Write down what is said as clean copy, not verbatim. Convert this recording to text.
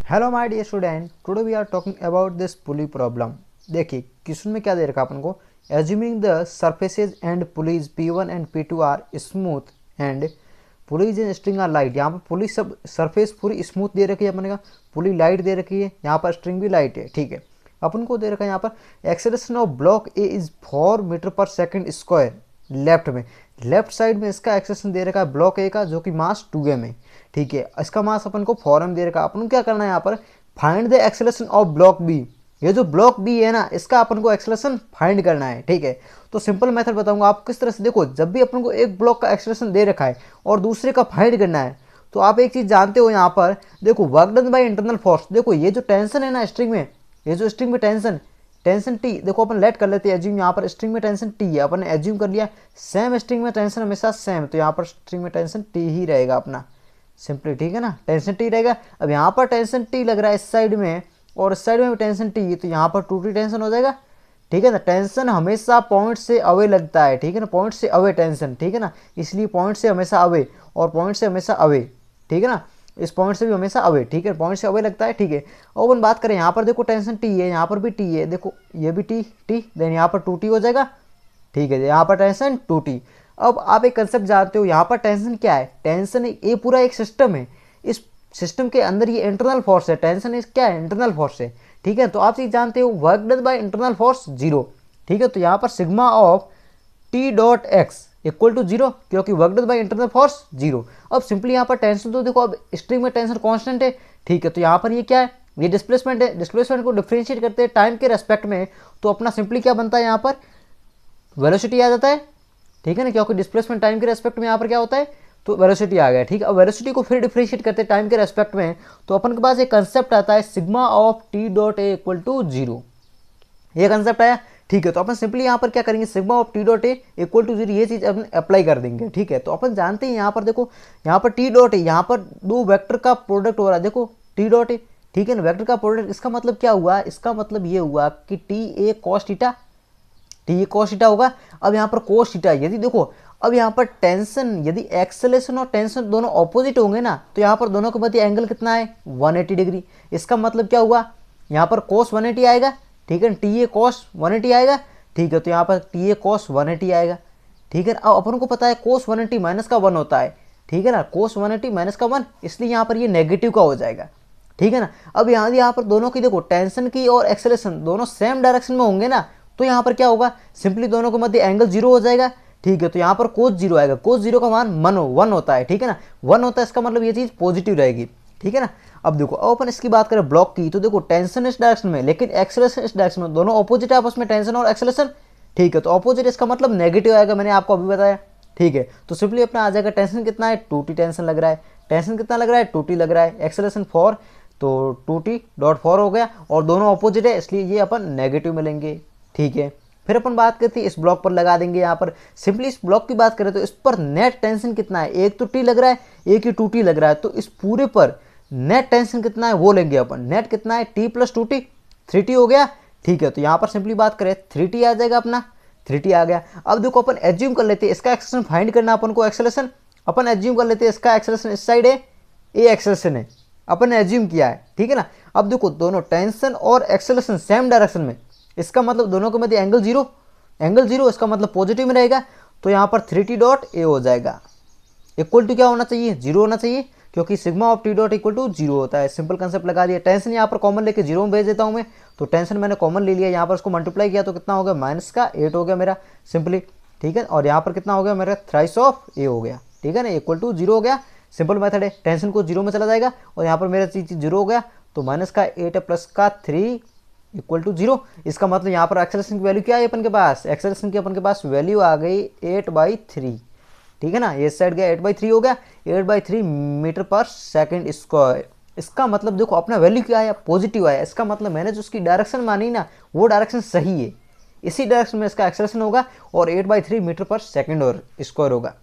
Hello my dear student, today we are talking about this pulley problem. देखिए question में क्या दे रखा अपन को, assuming the surfaces and pulleys P1 and P2 are smooth and pulleys and string are light. यहाँ पर पुली सब सरफेस पूरी स्मूथ दे रखी है अपन का, पुली लाइट दे रखी है, यहाँ पर स्ट्रिंग भी लाइट है। ठीक है, अपन को दे रखा है यहाँ पर acceleration of block A is 4 metre per second square. Left में, लेफ्ट साइड में इसका एक्सेलरेशन दे रखा है ब्लॉक ए का, जो कि मास 2m है। ठीक है, इसका मास अपन को 4m दे रखा है। अपन को क्या करना है यहाँ पर, find the acceleration of block B. ये जो ब्लॉक बी है ना, इसका अपन को एक्सेलरेशन फाइंड करना है। ठीक है, तो सिंपल मेथड बताऊंगा आप किस तरह से। देखो, जब भी अपन को एक ब्लॉक का एक्सेलरेशन दे रखा है और दूसरे का फाइंड करना है, तो आप एक चीज जानते हो यहाँ पर, देखो work done by internal force. देखो ये जो टेंशन है ना स्ट्रिंग में, ये जो स्ट्रिंग में टेंशन टी, देखो अपन लेट कर लेते हैं एज्यूम। यहाँ पर स्ट्रिंग में टेंशन टी है, अपन ने एज्यूम कर लिया। सेम स्ट्रिंग में टेंशन हमेशा सेम, तो यहाँ पर स्ट्रिंग में टेंशन टी ही रहेगा अपना, सिंपली। ठीक है ना, टेंशन टी रहेगा। अब यहाँ पर टेंशन टी लग रहा है इस साइड में और इस साइड में भी टेंशन टी, तो यहाँ पर 2t टेंशन हो जाएगा। ठीक है ना, टेंशन हमेशा पॉइंट से अवे लगता है। ठीक है ना, पॉइंट से अवे टेंशन। ठीक है ना, इसलिए पॉइंट से हमेशा अवे और पॉइंट से हमेशा अवे। ठीक है ना, इस पॉइंट से भी हमेशा अवे। ठीक है, पॉइंट से अवे लगता है। ठीक है, और अपन बात करें यहाँ पर, देखो टेंशन टी है, यहाँ पर भी टी है, देखो ये भी टी टी, देन यहाँ पर 2t हो जाएगा। ठीक है, यहाँ पर टेंशन 2t। अब आप एक कंसेप्ट जानते हो, यहाँ पर टेंशन क्या है, टेंशन ये पूरा एक सिस्टम है। इस सिस्टम के अंदर ये इंटरनल फोर्स है, टेंशन इस क्या है, इंटरनल फोर्स है। ठीक है, तो आप चीज जानते हो work done by internal force 0। ठीक है, तो यहाँ पर sigma of T dot x equal to 0, क्योंकि work done by internal force 0। अब सिंपली यहाँ पर टेंशन तो देखो, अब स्ट्रिंग में टेंशन कांस्टेंट है। ठीक है, तो यहाँ पर ये क्या है, ये डिस्प्लेसमेंट है। डिस्प्लेसमेंट को डिफरेंशिएट करते हैं टाइम के रेस्पेक्ट में, तो अपना सिंपली क्या बनता है, यहाँ पर वेलोसिटी आ जाता है। ठीक है ना, क्योंकि डिस्प्लेसमेंट टाइम के रेस्पेक्ट में यहाँ पर क्या होता है, तो वेलोसिटी आ गया। ठीक है, अब वेलोसिटी को फिर डिफरेंशिएट करते हैं टाइम के रेस्पेक्ट में, तो अपन के पास एक कंसेप्ट आता है sigma of T dot a equal to 0। ये कंसेप्ट आया। ठीक है, तो अपन सिंपली यहाँ पर क्या करेंगे, sigma of T dot a equal to 0 ये चीज अपन अप्लाई कर देंगे। ठीक है, तो अपन जानते हैं यहाँ पर, देखो यहाँ पर टी डॉट ए, यहाँ पर दो वेक्टर का प्रोडक्ट हो रहा है। देखो टी डॉट ए, ठीक है ना, वेक्टर का प्रोडक्ट, इसका मतलब क्या हुआ, इसका मतलब ये हुआ कि T A cos theta, T A cos theta होगा। अब यहाँ पर कॉस थीटा, यदि देखो अब यहाँ पर टेंशन, यदि एक्सेलरेशन और टेंशन दोनों ऑपोजिट होंगे ना, तो यहाँ पर दोनों के मध्य एंगल कितना है, 180 डिग्री। इसका मतलब क्या हुआ, यहाँ पर cos 180 आएगा। ठीक है, टी ए cos 180 आएगा। ठीक है, तो यहाँ पर टी ए cos 180 आएगा। ठीक है, अब अपन को पता है cos 180 माइनस का 1 होता है। ठीक है ना, cos 180 माइनस का 1, इसलिए यहाँ पर ये नेगेटिव का हो जाएगा। ठीक है ना, अब यहाँ पर दोनों की देखो, टेंशन की और एक्सेलरेशन दोनों सेम डायरेक्शन में होंगे ना, तो यहाँ पर क्या होगा, सिंपली दोनों के मध्य एंगल 0 हो जाएगा। ठीक है, तो यहाँ पर cos 0 आएगा। cos 0 का मान 1 होता है। ठीक है ना, 1 होता है, इसका मतलब ये चीज पॉजिटिव रहेगी। ठीक है ना, अब देखो, अब अपन इसकी बात करें ब्लॉक की, तो देखो टेंशन इस डायरेक्शन में, लेकिन एक्सेलरेशन इस डायरेक्शन में, दोनों ऑपोजिट है आपस में, टेंशन और एक्सेलरेशन। ठीक है, तो ऑपोजिट, इसका मतलब नेगेटिव आएगा, मैंने आपको अभी बताया। ठीक है, तो सिंपली अपना आ जाएगा, टेंशन कितना है, 2t टेंशन लग रहा है। टेंशन कितना लग रहा है, 2t लग रहा है। एक्सेलरेशन 4, तो 2t.4 हो गया, और दोनों ऑपोजिट है, इसलिए ये अपन नेगेटिव मिलेंगे। ठीक है, फिर अपन बात करते हैं इस ब्लॉक पर लगा देंगे। यहाँ पर सिंपली इस ब्लॉक की बात करें तो इस पर नेट टेंशन कितना है, एक तो टी लग रहा है, एक ही 2t लग रहा है, तो इस पूरे पर नेट टेंशन कितना है वो लेंगे अपन। नेट कितना है, t प्लस 2t, 3t हो गया। ठीक है, तो यहाँ पर सिंपली बात करें 3t आ जाएगा अपना, 3t आ गया। अब देखो अपन एज्यूम कर लेते हैं इसका एक्सेलरेशन फाइंड करना अपन को। एक्सेलरेशन अपन एज्यूम कर लेते हैं, इसका एक्सेलरेशन इस साइड है, ए एक्सेलरेशन है, अपन ने एज्यूम किया है। ठीक है ना, अब देखो दोनों टेंशन और एक्सेलरेशन सेम डायरेक्शन में, इसका मतलब दोनों के मध्य एंगल 0, एंगल 0, इसका मतलब पॉजिटिव में रहेगा। तो यहाँ पर 3t डॉट ए हो जाएगा, इक्वल टू क्या होना चाहिए, 0 होना चाहिए, क्योंकि sigma of T dot equal to 0 होता है। सिंपल कंसेप्ट लगा दिया। टेंशन यहाँ पर कॉमन लेके 0 में भेज देता हूँ मैं, तो टेंशन मैंने कॉमन ले लिया, यहाँ पर उसको मल्टीप्लाई किया तो कितना हो गया, माइनस का 8 हो गया मेरा, सिंपली। ठीक है, और यहाँ पर कितना हो गया मेरा, थ्राइस ऑफ ए हो गया। ठीक है ना, इक्वल टू 0 हो गया। सिंपल मेथड है, टेंशन को 0 में चला जाएगा, और यहाँ पर मेरा चीज 0 हो गया, तो माइनस का 8 प्लस का 3 इक्वल टू 0। इसका मतलब यहाँ पर एक्सेलरेशन की वैल्यू क्या है अपन के पास, एक्सेलरेशन की अपन के पास वैल्यू आ गई 8/3। ठीक है ना, ये साइड गया 8/3 हो गया, 8/3 मीटर पर सेकेंड स्क्वायर। इसका मतलब देखो अपना वैल्यू क्या आया, पॉजिटिव आया। इसका मतलब मैंने जो उसकी डायरेक्शन मानी ना, वो डायरेक्शन सही है, इसी डायरेक्शन में इसका एक्सेलरेशन होगा, और 8/3 मीटर पर सेकेंड और स्क्वायर होगा।